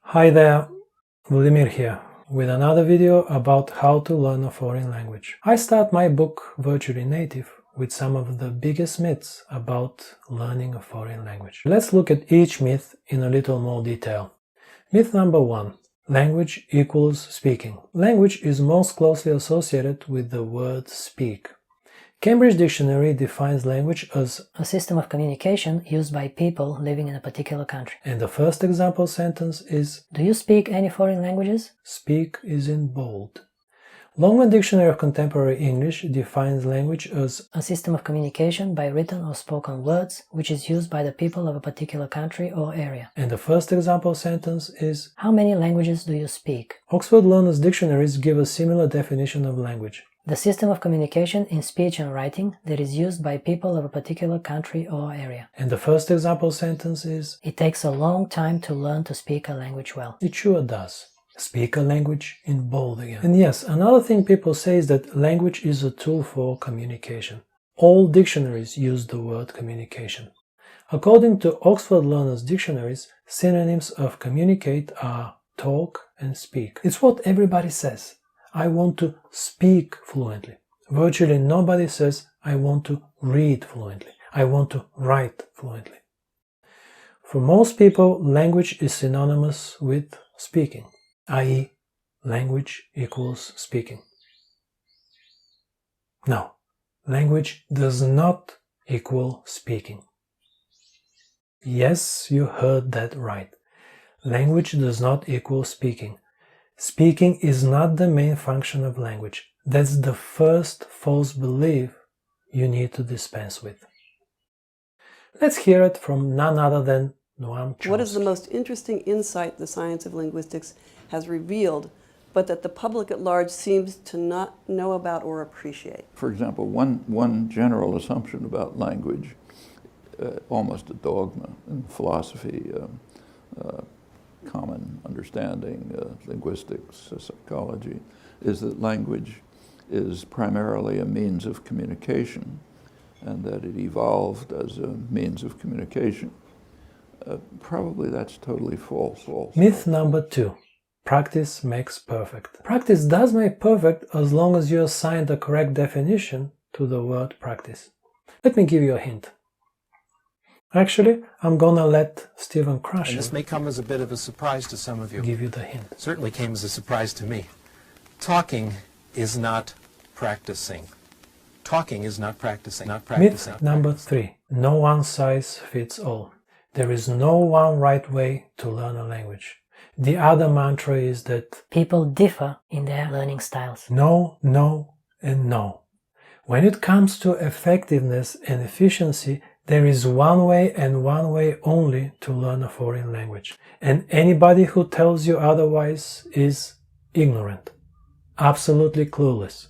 Hi there, Vladimir here, with another video about how to learn a foreign language. I start my book Virtually Native with some of the biggest myths about learning a foreign language. Let's look at each myth in a little more detail. Myth number 1. Language equals speaking. Language is most closely associated with the word speak. Cambridge Dictionary defines language as a system of communication used by people living in a particular country. And the first example sentence is: Do you speak any foreign languages? Speak is in bold. Longman Dictionary of Contemporary English defines language as a system of communication by written or spoken words, which is used by the people of a particular country or area. And the first example sentence is: How many languages do you speak? Oxford Learners' dictionaries give a similar definition of language. The system of communication in speech and writing that is used by people of a particular country or area. And the first example sentence is: It takes a long time to learn to speak a language well. It sure does. Speak a language in bold again. And yes, another thing people say is that language is a tool for communication. All dictionaries use the word communication. According to Oxford Learners' dictionaries, synonyms of communicate are talk and speak. It's what everybody says. I want to speak fluently. Virtually nobody says, I want to read fluently. I want to write fluently. For most people, language is synonymous with speaking, i.e., language equals speaking. No, language does not equal speaking. Yes, you heard that right. Language does not equal speaking. Speaking is not the main function of language. That's the first false belief you need to dispense with. Let's hear it from none other than Noam Chomsky. What is the most interesting insight the science of linguistics has revealed, but that the public at large seems to not know about or appreciate? For example, one general assumption about language, almost a dogma in philosophy, common understanding, linguistics, psychology, is that language is primarily a means of communication and that it evolved as a means of communication. Probably that's totally false. Myth number 2. Practice makes perfect. Practice does make perfect as long as you assign the correct definition to the word practice. Let me give you a hint. Actually, I'm gonna let Stephen Crush. And this may come as a bit of a surprise to some of you. Give you the hint. It certainly came as a surprise to me. Talking is not practicing. Talking is not practicing. Myth number 3. No one size fits all. There is no one right way to learn a language. The other mantra is that people differ in their learning styles. No, no, and no. When it comes to effectiveness and efficiency, there is one way and one way only to learn a foreign language. And anybody who tells you otherwise is ignorant, absolutely clueless.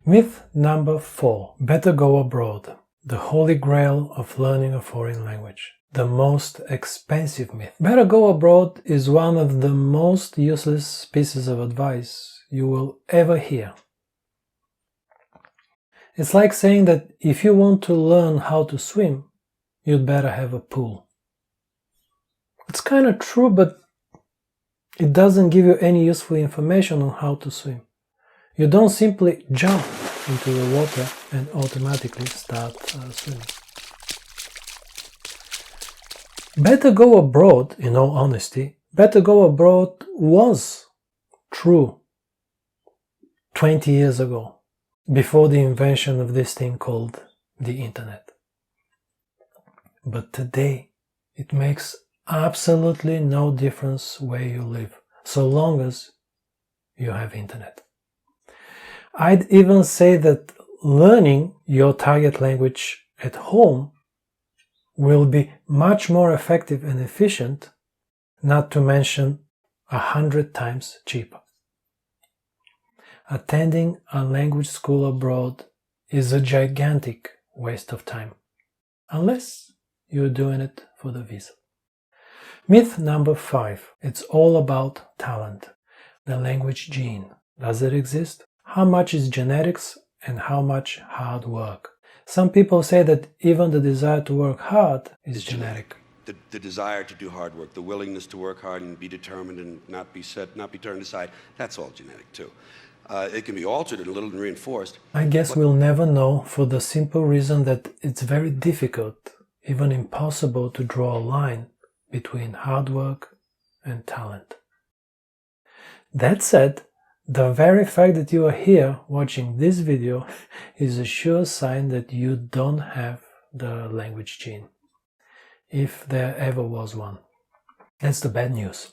Myth number 4. Better go abroad. The holy grail of learning a foreign language. The most expensive myth. Better go abroad is one of the most useless pieces of advice you will ever hear. It's like saying that if you want to learn how to swim, you'd better have a pool. It's kind of true, but it doesn't give you any useful information on how to swim. You don't simply jump into the water and automatically start swimming. Better go abroad, in all honesty, better go abroad was true 20 years ago, before the invention of this thing called the internet. But today, it makes absolutely no difference where you live, so long as you have internet. I'd even say that learning your target language at home will be much more effective and efficient, not to mention 100 times cheaper. Attending a language school abroad is a gigantic waste of time, unless you're doing it for the visa. Myth number 5. It's all about talent. The language gene. Does it exist? How much is genetics and how much hard work? Some people say that even the desire to work hard is genetic. the desire to do hard work, the willingness to work hard and be determined and not be turned aside, that's all genetic too. It can be altered a little and reinforced. I guess we'll never know, for the simple reason that it's very difficult, even impossible, to draw a line between hard work and talent. That said, the very fact that you are here watching this video is a sure sign that you don't have the language gene, if there ever was one. That's the bad news.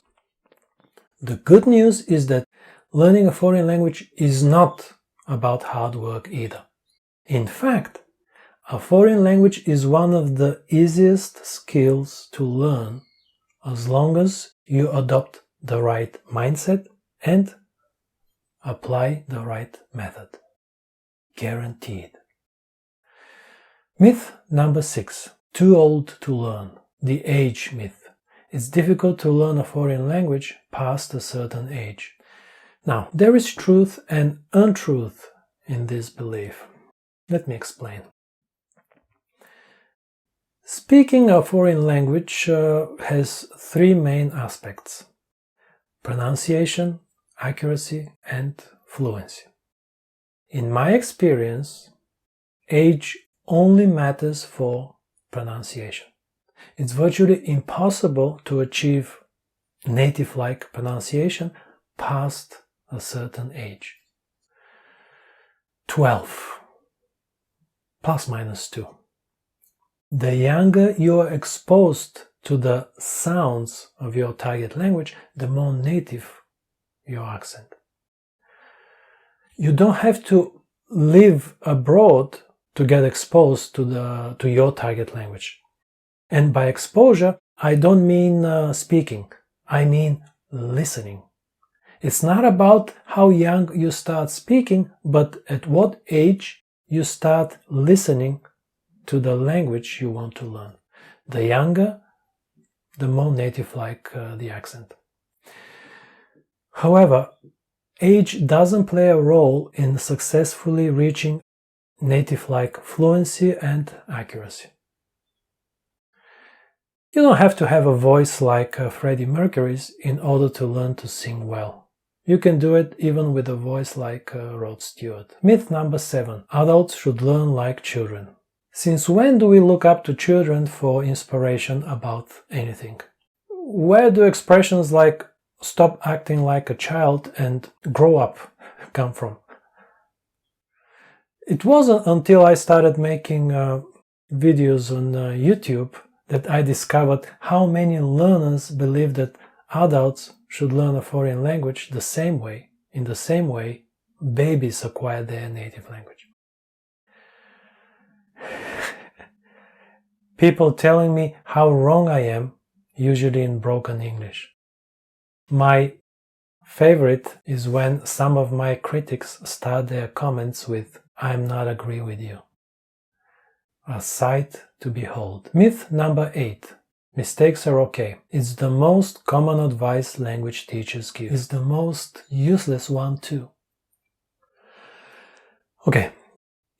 The good news is that learning a foreign language is not about hard work either. In fact, a foreign language is one of the easiest skills to learn as long as you adopt the right mindset and apply the right method. Guaranteed. Myth number 6. Too old to learn. The age myth. It's difficult to learn a foreign language past a certain age. Now, there is truth and untruth in this belief. Let me explain. Speaking a foreign language has three main aspects: pronunciation, accuracy, and fluency. In my experience, age only matters for pronunciation. It's virtually impossible to achieve native-like pronunciation past a certain age. 12, plus minus 2. The younger you are exposed to the sounds of your target language, the more native your accent. You don't have to live abroad to get exposed to your target language. And by exposure, I don't mean speaking, I mean listening. It's not about how young you start speaking, but at what age you start listening to the language you want to learn. The younger, the more native-like the accent. However, age doesn't play a role in successfully reaching native-like fluency and accuracy. You don't have to have a voice like Freddie Mercury's in order to learn to sing well. You can do it even with a voice like Rod Stewart. Myth number 7. Adults should learn like children. Since when do we look up to children for inspiration about anything? Where do expressions like "stop acting like a child" and "grow up" come from? It wasn't until I started making videos on YouTube that I discovered how many learners believe that adults should learn a foreign language in the same way babies acquire their native language. People telling me how wrong I am, usually in broken English. My favorite is when some of my critics start their comments with "I'm not agree with you." A sight to behold. Myth number 8. Mistakes are okay. It's the most common advice language teachers give. It's the most useless one too. Okay,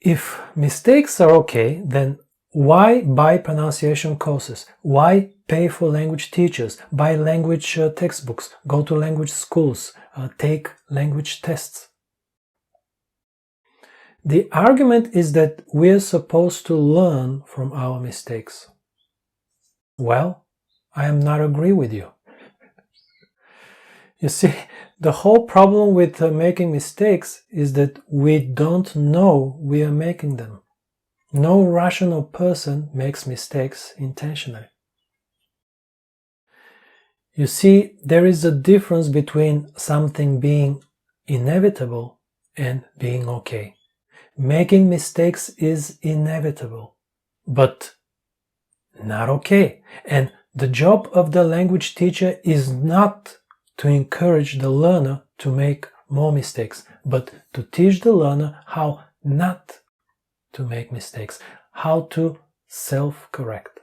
if mistakes are okay, then why buy pronunciation courses? Why pay for language teachers? Buy language textbooks? Go to language schools? Take language tests? The argument is that we're supposed to learn from our mistakes. Well, I am not agree with you. You see, the whole problem with making mistakes is that we don't know we are making them. No rational person makes mistakes intentionally. You see, there is a difference between something being inevitable and being okay. Making mistakes is inevitable, but not okay. And the job of the language teacher is not to encourage the learner to make more mistakes, but to teach the learner how not to make mistakes, how to self-correct.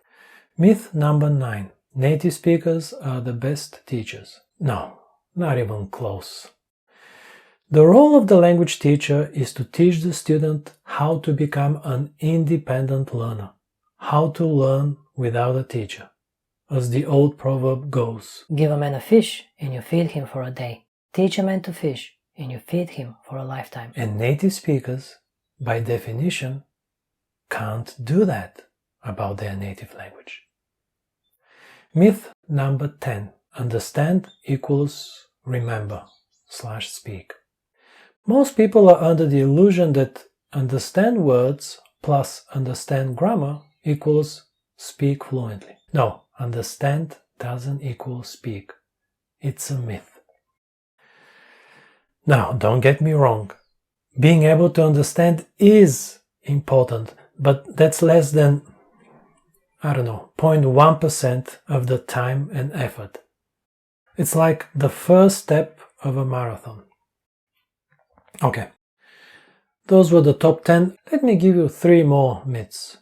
Myth number 9. Native speakers are the best teachers. No, not even close. The role of the language teacher is to teach the student how to become an independent learner, how to learn without a teacher. as the old proverb goes. Give a man a fish, and you feed him for a day. Teach a man to fish, and you feed him for a lifetime. And native speakers, by definition, can't do that about their native language. Myth number 10. Understand equals remember/speak. Most people are under the illusion that understand words plus understand grammar equals speak fluently. No, understand doesn't equal speak. It's a myth. Now, don't get me wrong. Being able to understand is important, but that's less than, 0.1% of the time and effort. It's like the first step of a marathon. Okay, those were the top 10. Let me give you 3 more myths.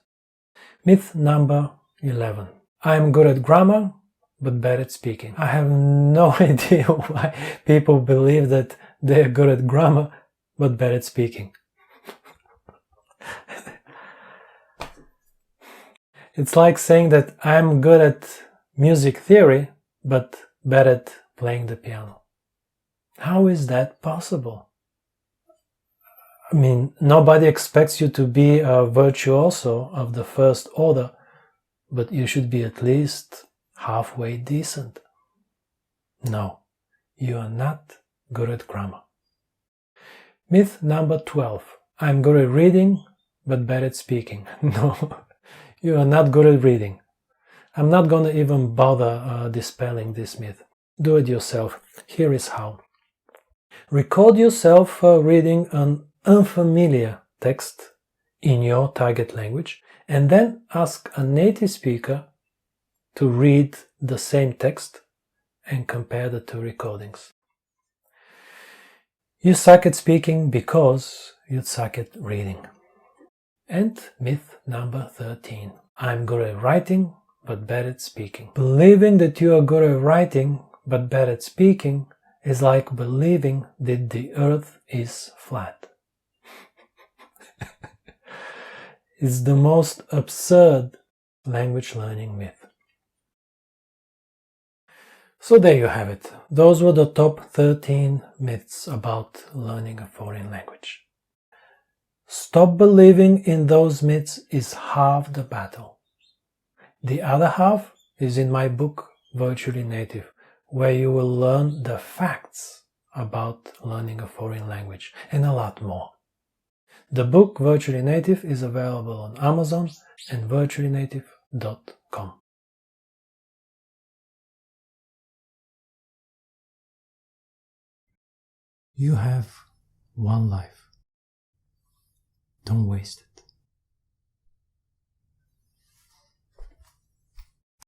Myth number 11. I am good at grammar, but bad at speaking. I have no idea why people believe that they are good at grammar, but bad at speaking. It's like saying that I'm good at music theory, but bad at playing the piano. How is that possible? I mean, nobody expects you to be a virtuoso of the first order, but you should be at least halfway decent. No, you are not good at grammar. Myth number 12. I'm good at reading, but bad at speaking. No, you are not good at reading. I'm not gonna even bother dispelling this myth. Do it yourself. Here is how. Record yourself reading an unfamiliar text in your target language, and then ask a native speaker to read the same text and compare the 2 recordings. You suck at speaking because you suck at reading. And myth number 13. I'm good at writing, but bad at speaking. Believing that you are good at writing, but bad at speaking is like believing that the earth is flat. It's the most absurd language learning myth. So there you have it. Those were the top 13 myths about learning a foreign language. Stop believing in those myths is half the battle. The other half is in my book, Virtually Native, where you will learn the facts about learning a foreign language and a lot more. The book Virtually Native is available on Amazon and virtuallynative.com. You have one life. Don't waste it.